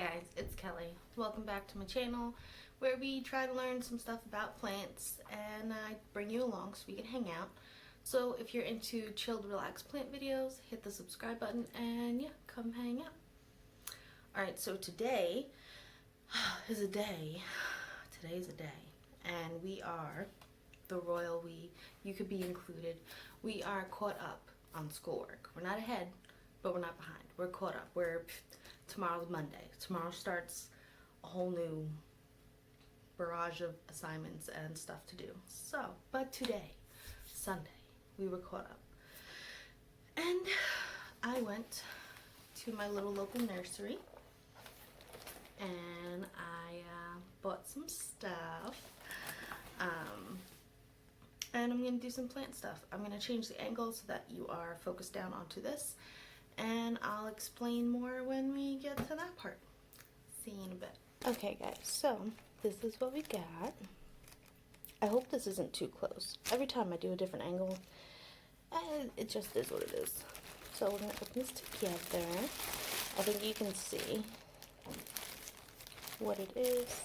guys, it's Kelly. Welcome back to my channel where we try to learn some stuff about plants and I bring you along so we can hang out. So if you're into chilled, relaxed plant videos, hit the subscribe button and yeah, come hang out. Alright, so today is a day. Today's a day. And we are the royal we. You could be included. We are caught up on schoolwork. We're not ahead, but we're not behind. We're caught up. Tomorrow's Monday. Tomorrow starts a whole new barrage of assignments and stuff to do. So, but today, Sunday, we were caught up. And I went to my little local nursery and I bought some stuff. And I'm going to do some plant stuff. I'm going to change the angle so that you are focused down onto this. And I'll explain more when we get to that part. See you in a bit. Okay guys, so this is what we got. I hope this isn't too close. Every time I do a different angle, it just is what it is. So we're going to open this together. I think you can see what it is.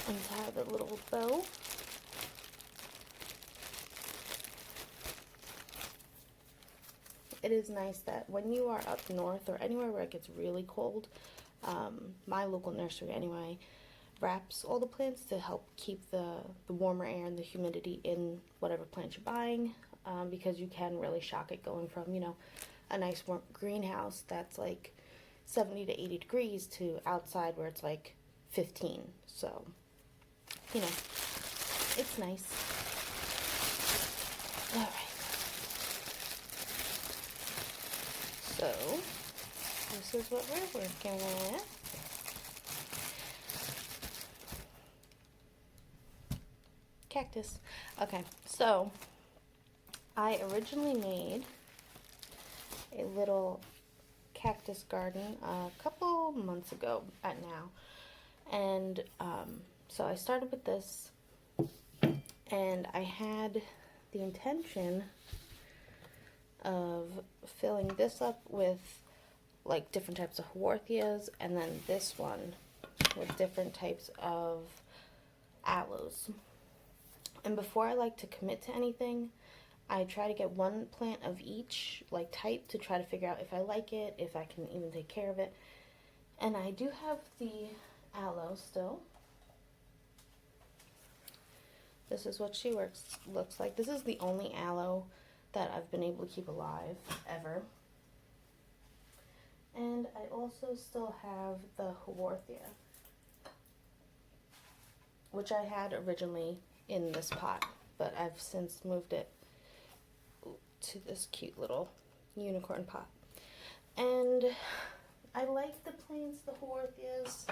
Untie the little bow. It is nice that when you are up north or anywhere where it gets really cold, my local nursery anyway, wraps all the plants to help keep the warmer air and the humidity in whatever plant you're buying, because you can really shock it going from, you know, a nice warm greenhouse that's like 70 to 80 degrees to outside where it's like 15. So, you know, it's nice. All right. So, this is what we're working with. Cactus. Okay, so I originally made a little cactus garden a couple months ago at now. And so I started with this, and I had the intention of filling this up with like different types of Haworthias, and then this one with different types of aloes. And before I like to commit to anything, I try to get one plant of each like type to try to figure out if I like it, if I can even take care of it. And I do have the aloe still. This is what she looks like. This is the only aloe that I've been able to keep alive ever. And I also still have the Haworthia, which I had originally in this pot, but I've since moved it to this cute little unicorn pot. And I like the plants, the Haworthias,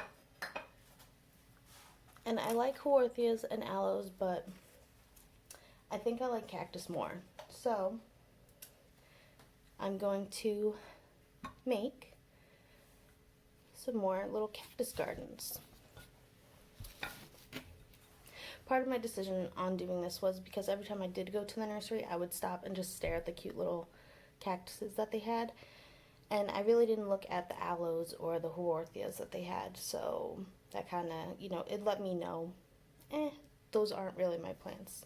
and I like Haworthias and aloes, but I think I like cactus more. So I'm going to make some more little cactus gardens. Part of my decision on doing this was because every time I did go to the nursery, I would stop and just stare at the cute little cactuses that they had. And I really didn't look at the aloes or the Haworthias that they had. So that kind of, you know, it let me know, those aren't really my plants.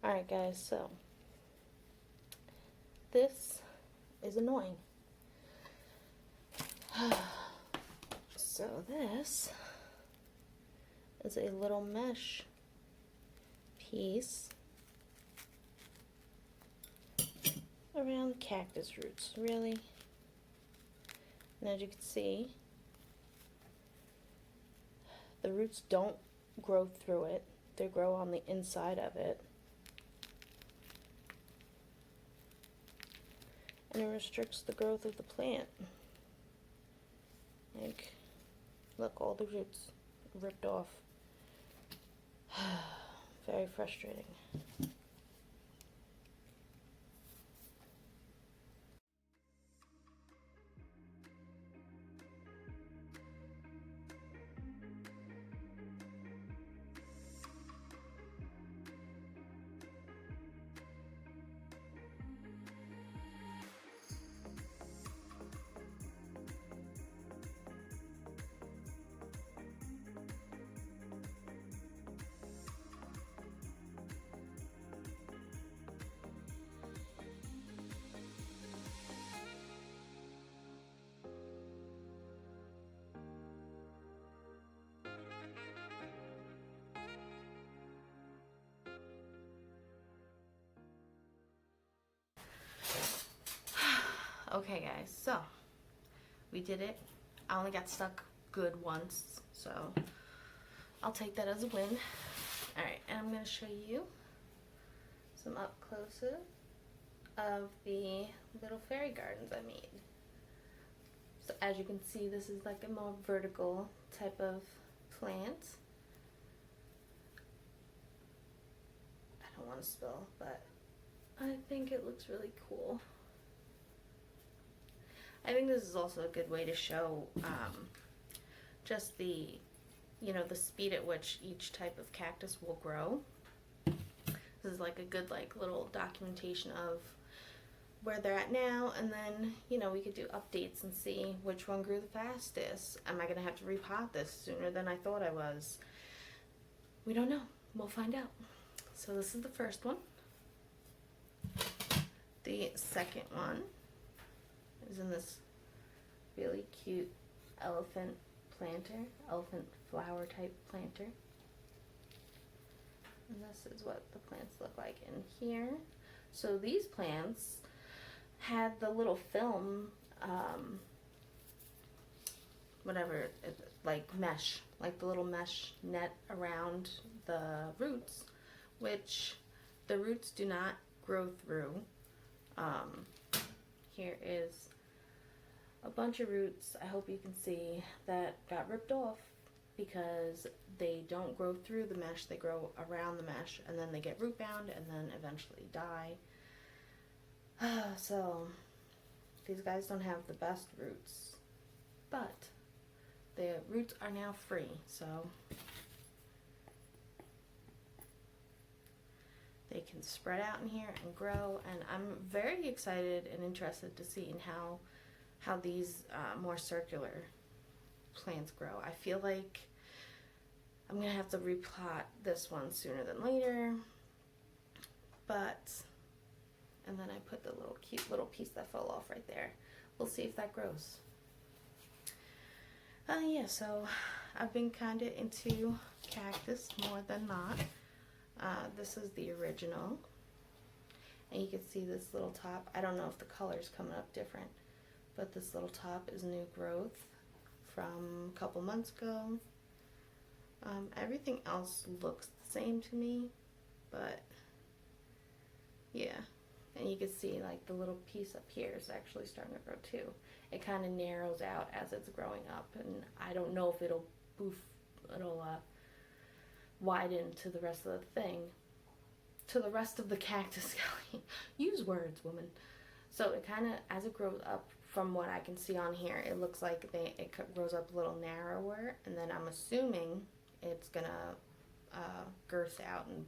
Alright guys, so this is annoying. So this is a little mesh piece around cactus roots, really. And as you can see, the roots don't grow through it, they grow on the inside of it. And it restricts the growth of the plant. Like, look, all the roots ripped off. Very frustrating. Okay guys, so we did it. I only got stuck good once, so I'll take that as a win. Alright, and I'm going to show you some up close of the little fairy gardens I made. So as you can see, this is like a more vertical type of plant. I don't want to spill, but I think it looks really cool. I think this is also a good way to show just the, you know, the speed at which each type of cactus will grow. This is like a good little documentation of where they're at now, and then, you know, we could do updates and see which one grew the fastest. Am I gonna have to repot this sooner than I thought I was? We don't know. We'll find out. So this is the first one. The second one is in this really cute elephant flower type planter. And this is what the plants look like in here. So these plants had the little film, like mesh, like the little mesh net around the roots, which the roots do not grow through. Here is a bunch of roots, I hope you can see, that got ripped off because they don't grow through the mesh, they grow around the mesh, and then they get root bound and then eventually die. So these guys don't have the best roots, but the roots are now free, so they can spread out in here and grow. And I'm very excited and interested to see how these more circular plants grow. I feel like I'm gonna have to replot this one sooner than later, but, and then I put the little cute little piece that fell off right there. We'll see if that grows. Yeah, so I've been kind of into cactus more than not. This is the original, and you can see this little top. I don't know if the color's coming up different, but this little top is new growth from a couple months ago. Everything else looks the same to me, but yeah. And you can see like the little piece up here is actually starting to grow too. It kind of narrows out as it's growing up, and I don't know if it'll widen to the rest of the thing, to the rest of the cactus. Use words, woman. So it kind of, as it grows up, from what I can see on here, it looks like it grows up a little narrower, and then I'm assuming it's gonna girth out and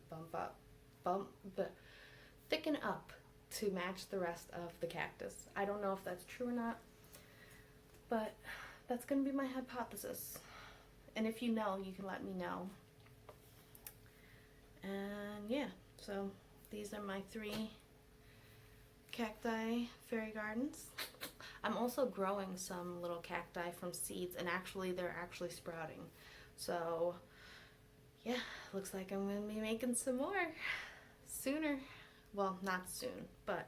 thicken up to match the rest of the cactus. I don't know if that's true or not, but that's gonna be my hypothesis. And if you know, you can let me know. And yeah, so These are my 3 cacti fairy gardens. I'm also growing some little cacti from seeds, and actually they're actually sprouting. So yeah, looks like I'm going to be making some more sooner. Well, not soon, but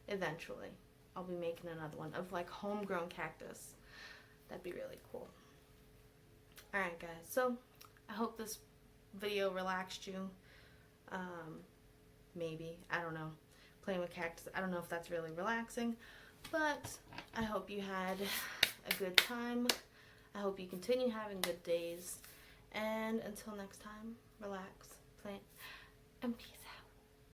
eventually I'll be making another one of like homegrown cactus. That'd be really cool. Alright guys, so I hope this video relaxed you. Maybe, I don't know. Playing with cactus, I don't know if that's really relaxing, but I hope you had a good time. I hope you continue having good days, and until next time, relax.